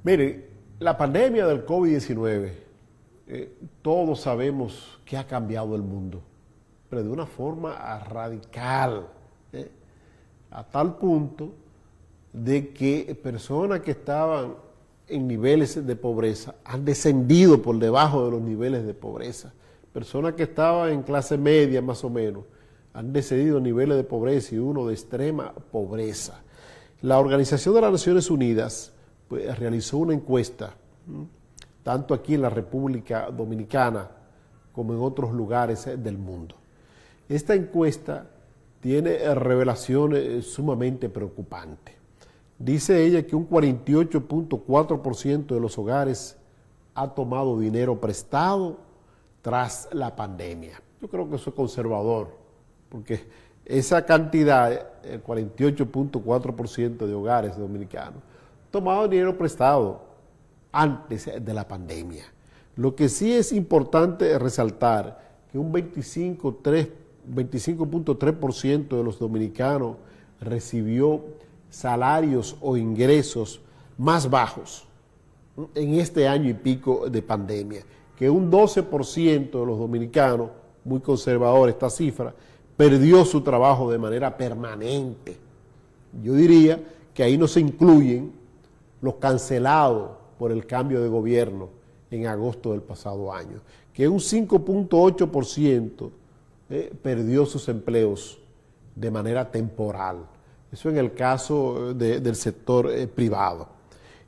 Mire, la pandemia del COVID-19, todos sabemos que ha cambiado el mundo, pero de una forma radical, a tal punto de que personas que estaban en niveles de pobreza han descendido por debajo de los niveles de pobreza. Personas que estaban en clase media más o menos han descendido a niveles de pobreza y uno de extrema pobreza. La Organización de las Naciones Unidas pues, realizó una encuesta, tanto aquí en la República Dominicana como en otros lugares del mundo. Esta encuesta tiene revelaciones sumamente preocupantes. Dice ella que un 48.4% de los hogares ha tomado dinero prestado tras la pandemia. Yo creo que eso es conservador, porque esa cantidad, el 48.4% de hogares dominicanos, tomado dinero prestado antes de la pandemia. Lo que sí es importante resaltar que un 25.3% de los dominicanos recibió salarios o ingresos más bajos en este año y pico de pandemia, que un 12% de los dominicanos, muy conservador esta cifra, perdió su trabajo de manera permanente. Yo diría que ahí no se incluyen los cancelados por el cambio de gobierno en agosto del pasado año, que un 5.8% perdió sus empleos de manera temporal. Eso en el caso del sector privado.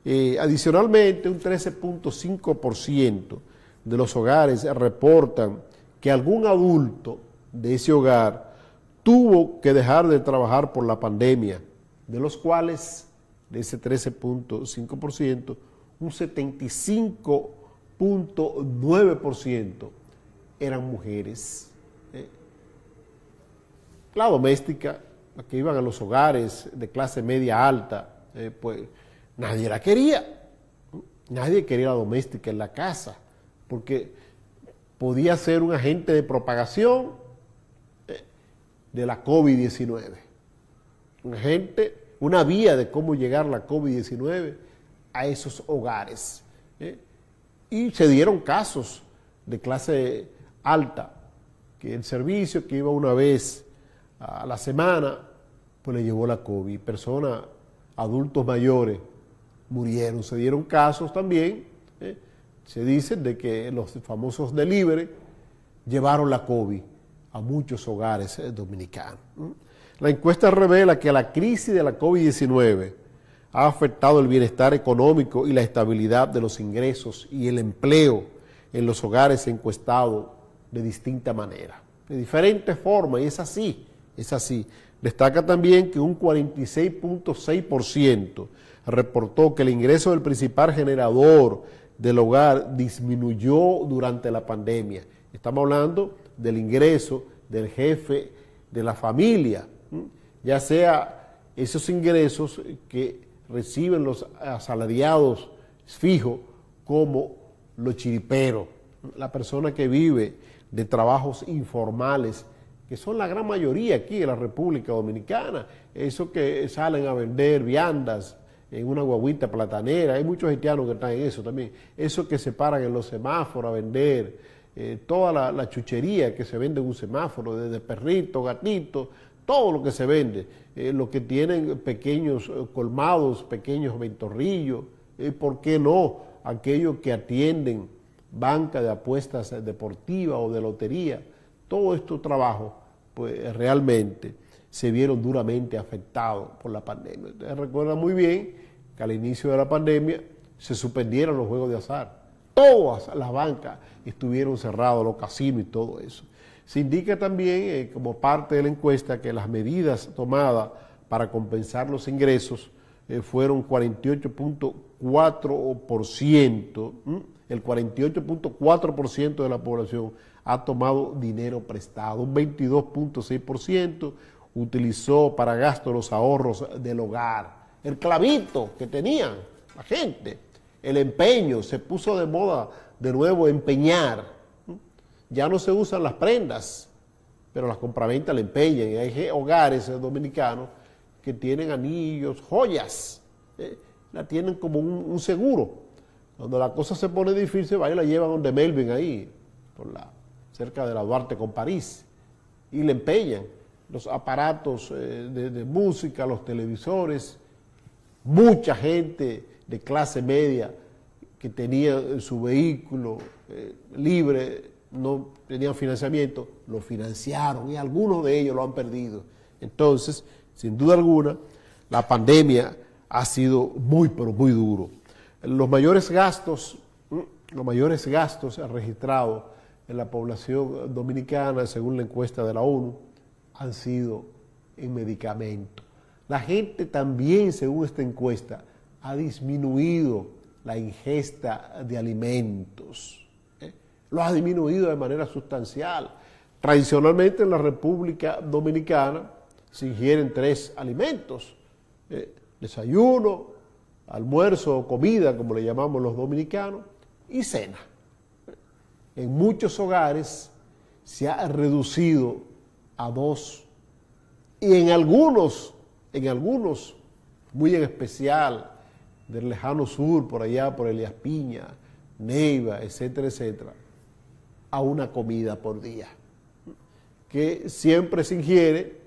Adicionalmente, un 13.5% de los hogares reportan que algún adulto de ese hogar tuvo que dejar de trabajar por la pandemia, de los cuales, de ese 13.5%, un 75.9% eran mujeres. La doméstica, la que iban a los hogares de clase media alta, pues nadie la quería. Nadie quería la doméstica en la casa, porque podía ser un agente de propagación de la COVID-19. Una vía de cómo llegar la COVID-19 a esos hogares. Y se dieron casos de clase alta, que el servicio que iba una vez a la semana, pues le llevó la COVID. Personas, adultos mayores, murieron. Se dieron casos también, se dice, de que los famosos delivery llevaron la COVID a muchos hogares dominicanos. La encuesta revela que la crisis de la COVID-19 ha afectado el bienestar económico y la estabilidad de los ingresos y el empleo en los hogares encuestados de distinta manera, de diferentes formas, y es así, es así. Destaca también que un 46.6% reportó que el ingreso del principal generador del hogar disminuyó durante la pandemia. Estamos hablando del ingreso del jefe de la familia, ya sea esos ingresos que reciben los asalariados fijos como los chiriperos, la persona que vive de trabajos informales, que son la gran mayoría aquí en la República Dominicana, esos que salen a vender viandas en una guaguita platanera, hay muchos haitianos que están en eso también, esos que se paran en los semáforos a vender, toda la chuchería que se vende en un semáforo, desde perritos, gatitos, todo lo que se vende, los que tienen pequeños colmados, pequeños ventorrillos, ¿por qué no? Aquellos que atienden banca de apuestas deportivas o de lotería, todos estos trabajos pues realmente se vieron duramente afectados por la pandemia. Ustedes recuerdan muy bien que al inicio de la pandemia se suspendieron los juegos de azar. Todas las bancas estuvieron cerradas, los casinos y todo eso. Se indica también, como parte de la encuesta, que las medidas tomadas para compensar los ingresos fueron 48.4%. El 48.4% de la población ha tomado dinero prestado. Un 22.6% utilizó para gasto los ahorros del hogar. El clavito que tenían la gente, el empeño, se puso de moda de nuevo empeñar. Ya no se usan las prendas, pero las compraventas le empeñan. Y hay hogares dominicanos que tienen anillos, joyas, la tienen como un seguro. Cuando la cosa se pone difícil, va y la llevan donde Melvin ahí, cerca de la Duarte con París, y le empeñan los aparatos de música, los televisores. Mucha gente de clase media que tenía su vehículo libre, no tenían financiamiento, lo financiaron y algunos de ellos lo han perdido. Entonces, sin duda alguna, la pandemia ha sido muy, pero muy duro. Los mayores gastos registrados en la población dominicana, según la encuesta de la ONU, han sido en medicamentos. La gente también, según esta encuesta, ha disminuido la ingesta de alimentos. Lo ha disminuido de manera sustancial. Tradicionalmente en la República Dominicana se ingieren 3 alimentos: desayuno, almuerzo o comida, como le llamamos los dominicanos, y cena. En muchos hogares se ha reducido a 2, y en algunos, muy en especial del lejano sur, por allá, por Elías Piña, Neiva, etcétera, etcétera, a una comida por día, que siempre se ingiere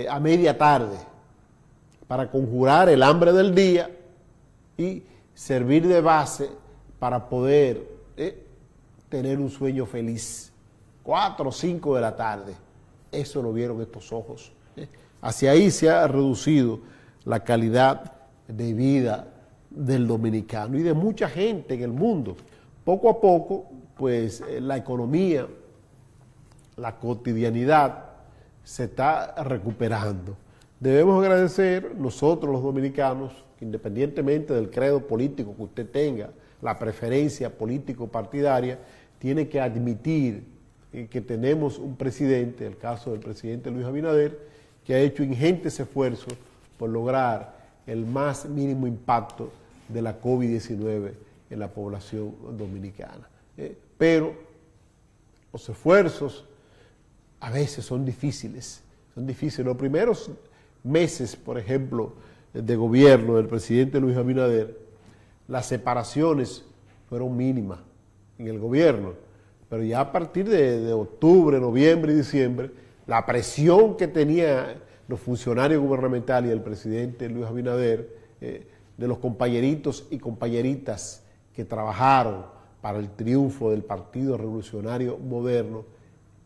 a media tarde, para conjurar el hambre del día y servir de base para poder tener un sueño feliz. 4 o 5 de la tarde, eso lo vieron estos ojos. Hacia ahí se ha reducido la calidad de vida del dominicano y de mucha gente en el mundo. Poco a poco, pues la economía, la cotidianidad se está recuperando. Debemos agradecer nosotros los dominicanos, que independientemente del credo político que usted tenga, la preferencia político-partidaria, tiene que admitir que tenemos un presidente, el caso del presidente Luis Abinader, que ha hecho ingentes esfuerzos por lograr el más mínimo impacto de la COVID-19 en la población dominicana. Pero los esfuerzos a veces son difíciles. Los primeros meses, por ejemplo, de gobierno del presidente Luis Abinader, las separaciones fueron mínimas en el gobierno, pero ya a partir de octubre, noviembre y diciembre, la presión que tenían los funcionarios gubernamentales y el presidente Luis Abinader, de los compañeritos y compañeritas que trabajaron para el triunfo del Partido Revolucionario Moderno,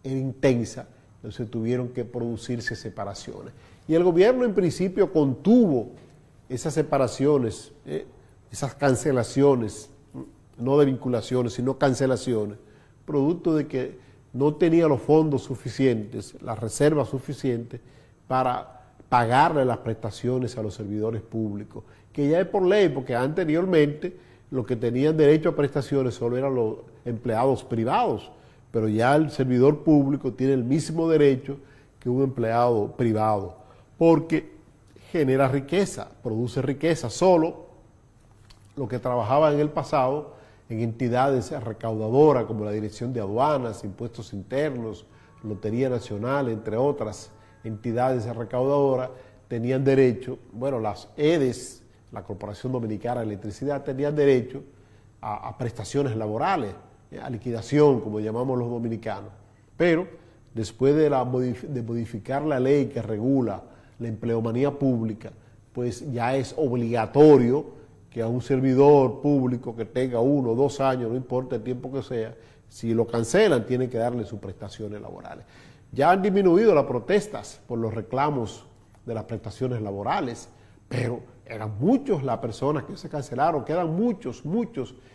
era intensa. Entonces tuvieron que producirse separaciones. Y el gobierno en principio contuvo esas separaciones, esas cancelaciones, no de vinculaciones, sino cancelaciones, producto de que no tenía los fondos suficientes, las reservas suficientes para pagarle las prestaciones a los servidores públicos, que ya es por ley, porque anteriormente los que tenían derecho a prestaciones solo eran los empleados privados, pero ya el servidor público tiene el mismo derecho que un empleado privado, porque genera riqueza, produce riqueza. Solo los que trabajaban en el pasado en entidades recaudadoras como la Dirección de Aduanas, Impuestos Internos, Lotería Nacional, entre otras entidades recaudadoras, tenían derecho, bueno, las EDES, la Corporación Dominicana de Electricidad, tenían derecho a prestaciones laborales, a liquidación, como llamamos los dominicanos. Pero después de modificar la ley que regula la empleomanía pública, pues ya es obligatorio que a un servidor público que tenga 1 o 2 años, no importa el tiempo que sea, si lo cancelan, tienen que darle sus prestaciones laborales. Ya han disminuido las protestas por los reclamos de las prestaciones laborales, pero eran muchos las personas que se cancelaron, quedan muchos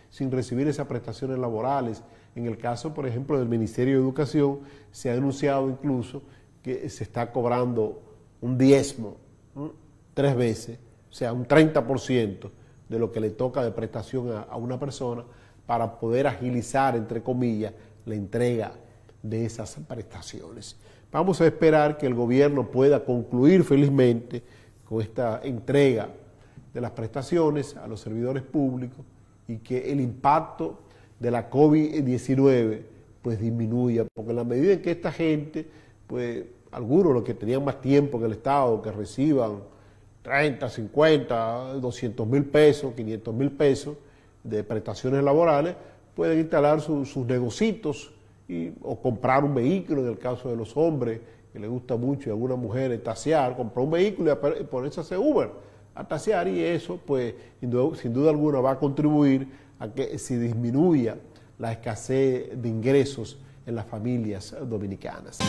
sin recibir esas prestaciones laborales. En el caso, por ejemplo, del Ministerio de Educación, se ha denunciado incluso que se está cobrando un diezmo, 3 veces, o sea, un 30% de lo que le toca de prestación a una persona para poder agilizar, entre comillas, la entrega de esas prestaciones. Vamos a esperar que el gobierno pueda concluir felizmente con esta entrega de las prestaciones a los servidores públicos y que el impacto de la COVID-19 pues disminuya, porque en la medida en que esta gente, pues algunos los que tenían más tiempo en el Estado, que reciban 30, 50, 200 mil pesos, 500 mil pesos de prestaciones laborales, pueden instalar sus negocios o comprar un vehículo, en el caso de los hombres, que les gusta mucho, y a algunas mujeres tasear, comprar un vehículo y ponerse a hacer Uber, a tasear, y eso, pues, sin duda alguna va a contribuir a que se disminuya la escasez de ingresos en las familias dominicanas.